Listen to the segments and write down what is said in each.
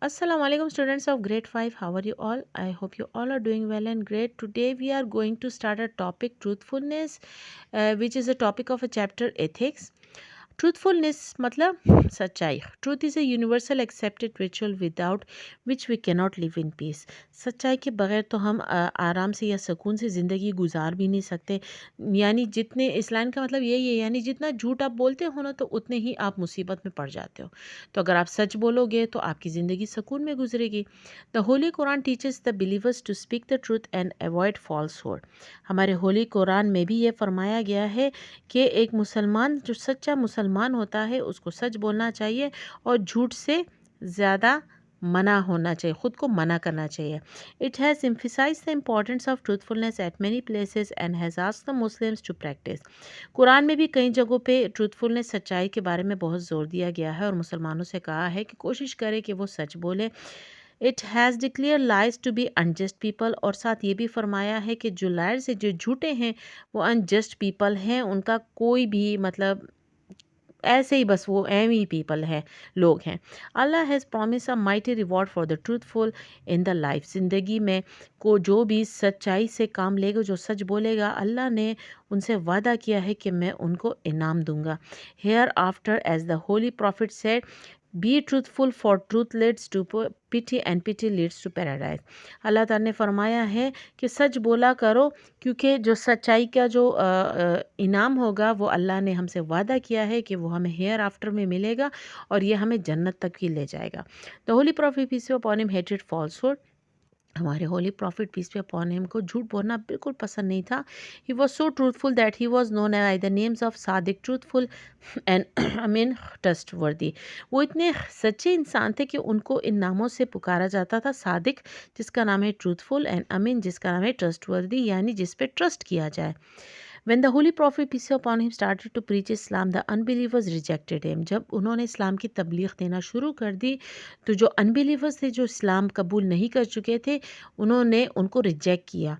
Assalamu alaikum students of grade 5. How are you all? I hope you all are doing well and great. Today we are going to start a topic truthfulness, which is a topic of a chapter ethics. Truthfulness मतलब सच्चाई. Truth is a universal accepted ritual without which we cannot live in peace. सच्चाई के बगैर तो हम आराम से या सुकून से ज़िंदगी गुजार भी नहीं सकते. यानी जितने इस्लाम का मतलब यही है, यानी जितना झूठ आप बोलते हो ना तो उतने ही आप मुसीबत में पड़ जाते हो. तो अगर आप सच बोलोगे तो आपकी ज़िंदगी सुकून में गुजरेगी. The holy Quran teaches the believers to speak the truth and avoid falsehood. हमारे होली कुरान में भी ये फरमाया गया है कि एक मुसलमान जो सच्चा मुसलमान होता है उसको सच बोलना चाहिए और झूठ से ज़्यादा मना होना चाहिए, ख़ुद को मना करना चाहिए. It has emphasise the importance of truthfulness at many places and has asked the Muslims to practise. कुरान में भी कई जगहों पे ट्रूथफुलनेस सच्चाई के बारे में बहुत ज़ोर दिया गया है और मुसलमानों से कहा है कि कोशिश करें कि वो सच बोले. It has declare lies to be unjust people, और साथ ये भी फरमाया है कि जो लायर्स से जो झूठे हैं वो अनजस्ट पीपल हैं, उनका कोई भी मतलब ऐसे ही बस वो एम ही पीपल हैं, लोग हैं. Allah has promise a mighty reward for the truthful in the life. ज़िंदगी में को जो भी सच्चाई से काम लेगा, जो सच बोलेगा, अल्लाह ने उनसे वादा किया है कि मैं उनको इनाम दूंगा. Hereafter as the holy prophet said, be truthful for truth leads to piety and piety leads to paradise. Allah ताला ने फरमाया है कि सच बोला करो, क्योंकि जो सच्चाई का जो इनाम होगा वो अल्लाह ने हमसे वादा किया है कि वो हमें हेयर आफ्टर में मिलेगा और ये हमें जन्नत तक ही ले जाएगा. The holy prophet peace upon him hated falsehood. हमारे holy prophet peace be upon him को झूठ बोलना बिल्कुल पसंद नहीं था. He was so truthful that he was known by the names of Sadiq, truthful and Amin, trustworthy. वो इतने सच्चे इंसान थे कि उनको इन नामों से पुकारा जाता था. सादिक जिसका नाम है ट्रूथफुल, एंड अमीन जिसका नाम है ट्रस्ट वर्दी, यानी जिस पे ट्रस्ट किया जाए. When the Holy Prophet peace be upon him started to preach Islam, the unbelievers rejected him. जब उन्होंने इस्लाम की तबलीग देना शुरू कर दी तो जो अनबिलीवर्स थे, जो इस्लाम कबूल नहीं कर चुके थे, उन्होंने उनको रिजेक्ट किया.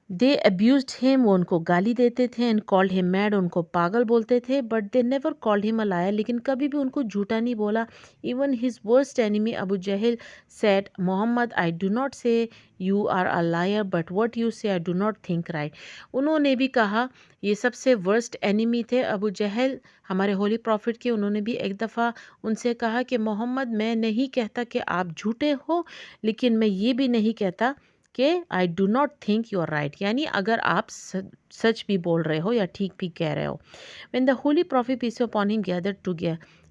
दे अब्यूज्ड हिम, वो उनको गाली देते थे. एंड कॉल्ड हिम मैड, उनको पागल बोलते थे. But they never called him a liar, लेकिन कभी भी उनको झूठा नहीं बोला. Even his worst enemy Abu Jahl said, Muhammad I do not say you are a liar, but what you say I do not think right. उन्होंने भी कहा, ये सबसे वर्स्ट एनिमी थे अबू जहल हमारे होली प्रॉफिट के. उन्होंने भी एक दफ़ा उनसे कहा कि मोहम्मद, मैं नहीं कहता कि आप झूठे हो, लेकिन मैं ये भी नहीं कहता कि I do not think you are right, यानी अगर आप सच भी बोल रहे हो या ठीक भी कह रहे हो. When the holy prophet peace upon him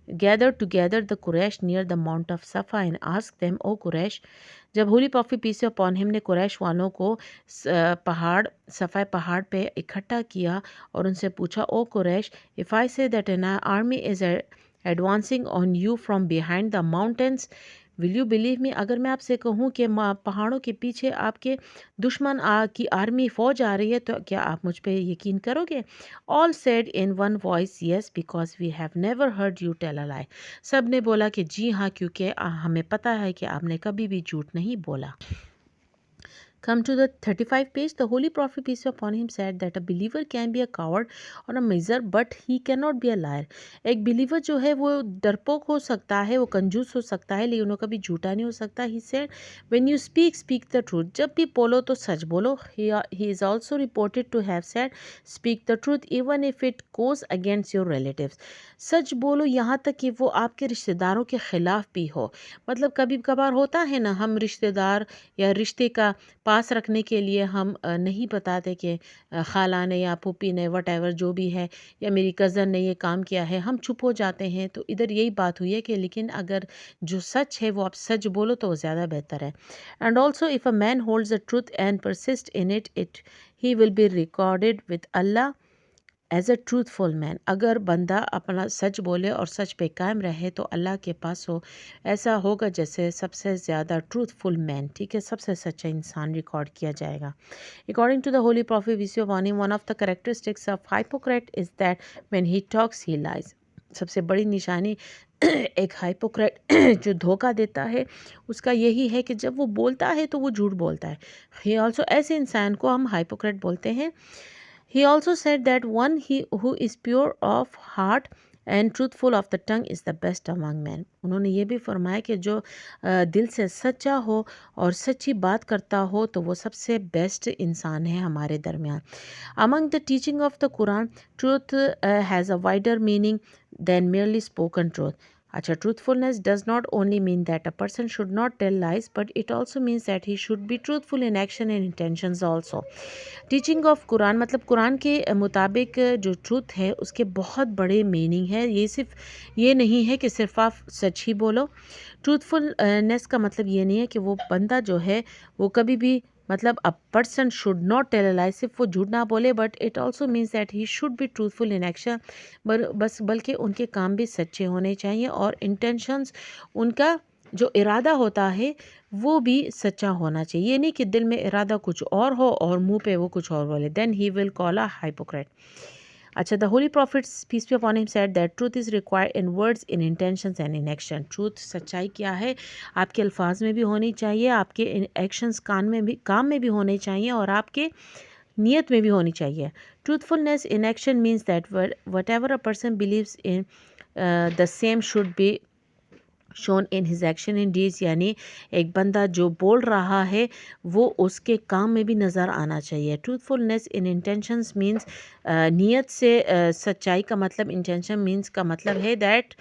gathered together the Quraysh near the Mount of Safa and asked them, O Quraysh. जब Holi prophet peace upon him ने कुरैश वालों को पहाड़ सफ़ा पहाड़ पे इकट्ठा किया और उनसे पूछा, ओ Quraish, if I say that an army is advancing on you from behind the mountains, will you believe me. अगर मैं आपसे कहूँ कि पहाड़ों के पीछे आपके दुश्मन की आर्मी फ़ौज आ रही है, तो क्या आप मुझ पे यकीन करोगे. All said in one voice yes because we have never heard you tell a lie. सब ने बोला कि जी हाँ, क्योंकि हमें पता है कि आपने कभी भी झूठ नहीं बोला. Come to the 35 page. The Holy Prophet peace be upon him said that a believer can be a coward or a miser, but he cannot be a liar. एक बिलीवर जो है वो डरपोक हो सकता है, वो कंजूस हो सकता है, लेकिन वो कभी झूठा नहीं हो सकता. He said, when you speak the truth. जब भी बोलो तो सच बोलो. He is also reported to have said, speak the truth even if it goes against your relatives. सच बोलो यहाँ तक कि वो आपके रिश्तेदारों के ख़िलाफ़ भी हो. मतलब कभी कभार होता है ना, हम रिश्तेदार या रिश्ते का पास रखने के लिए हम नहीं बताते कि खाला ने या फूफी ने वट जो भी है, या मेरी कज़न ने ये काम किया है, हम चुप हो जाते हैं. तो इधर यही बात हुई है कि लेकिन अगर जो सच है वो आप सच बोलो तो ज़्यादा बेहतर है. And also if a man holds the truth and persist in it he will be recorded with Allah as a truthful man. अगर बंदा अपना सच बोले और सच पे कायम रहे तो अल्लाह के पास हो ऐसा होगा जैसे सबसे ज़्यादा ट्रूथफुल मैन, ठीक है, सबसे सच्चा इंसान रिकॉर्ड किया जाएगा. According to the holy prophet peace be upon him, one of the characteristics of hypocrite is that when he talks he lies. सबसे बड़ी निशानी एक हाइपोक्रेट जो धोखा देता है उसका यही है कि जब वो बोलता है तो वो झूठ बोलता है. ही ऑल्सो, ऐसे इंसान को हम हाइपोक्रेट बोलते हैं. He also said that one who is pure of heart and truthful of the tongue is the best among men. انہوں نے یہ بھی فرمایا کہ جو دل سے سچا ہو اور سچی بات کرتا ہو تو وہ سب سے بیسٹ انسان ہے ہمارے درمیان. Among the teaching of the Quran truth has a wider meaning than merely spoken truth. اچھا, truthfulness does not only mean that a person should not tell lies, but it also means that he should be truthful in action and intentions also. Teaching of Quran مطلب قرآن کے مطابق جو truth ہے اس کے بہت بڑے میننگ ہے. یہ صرف یہ نہیں ہے کہ صرف آپ سچ ہی بولو. ٹروتھفلنس کا مطلب یہ نہیں ہے کہ وہ بندہ جو ہے وہ کبھی بھی مطلب a person should not tell a lie, صرف وہ جھوٹ نہ بولے, but it also means that he should be truthful in action, بلکہ ان کے کام بھی سچے ہونے چاہیے اور intentions ان کا جو ارادہ ہوتا ہے وہ بھی سچا ہونا چاہیے. یہ نہیں کہ دل میں ارادہ کچھ اور ہو اور منہ پہ وہ کچھ اور بولے, then he will call a hypocrite. اچھا, the holy prophets peace be upon him said that truth is required in words, in intentions and in action. truth سچائی کیا ہے, آپ کے الفاظ میں بھی ہونی چاہیے, آپ کے ایکشنز کام میں بھی ہونے چاہیے اور آپ کے نیت میں بھی ہونی چاہیے. truthfulness in action means that whatever a person believes in the same should be shown in his action and deeds. یعنی ایک بندہ جو بول رہا ہے وہ اس کے کام میں بھی نظر آنا چاہیے. truthfulness in intentions means نیت سے سچائی کا مطلب, intention means کا مطلب ہے that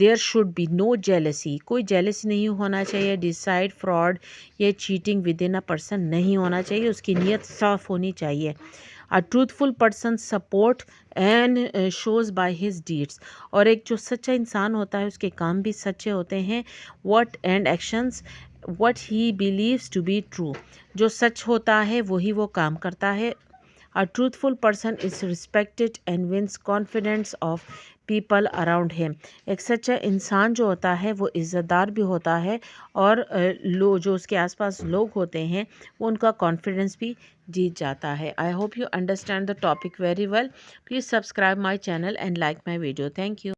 there should be no jealousy, کوئی jealousy نہیں ہونا چاہیے. decide fraud یا cheating within a person نہیں ہونا چاہیے, اس کی نیت صاف ہونی چاہیے. A truthful person support and shows by his deeds. اور ایک جو سچا انسان ہوتا ہے اس کے کام بھی سچے ہوتے ہیں. what and actions what he believes to be true. جو سچ ہوتا ہے وہی وہ کام کرتا ہے. A truthful person is respected and wins confidence of people around him. ایک سچا انسان جو ہوتا ہے وہ عزت دار بھی ہوتا ہے اور جو اس کے آس پاس لوگ ہوتے ہیں وہ ان کا کانفیڈنس بھی جیت جاتا ہے. I hope you understand the topic very well. Please subscribe my channel and like my video. Thank you.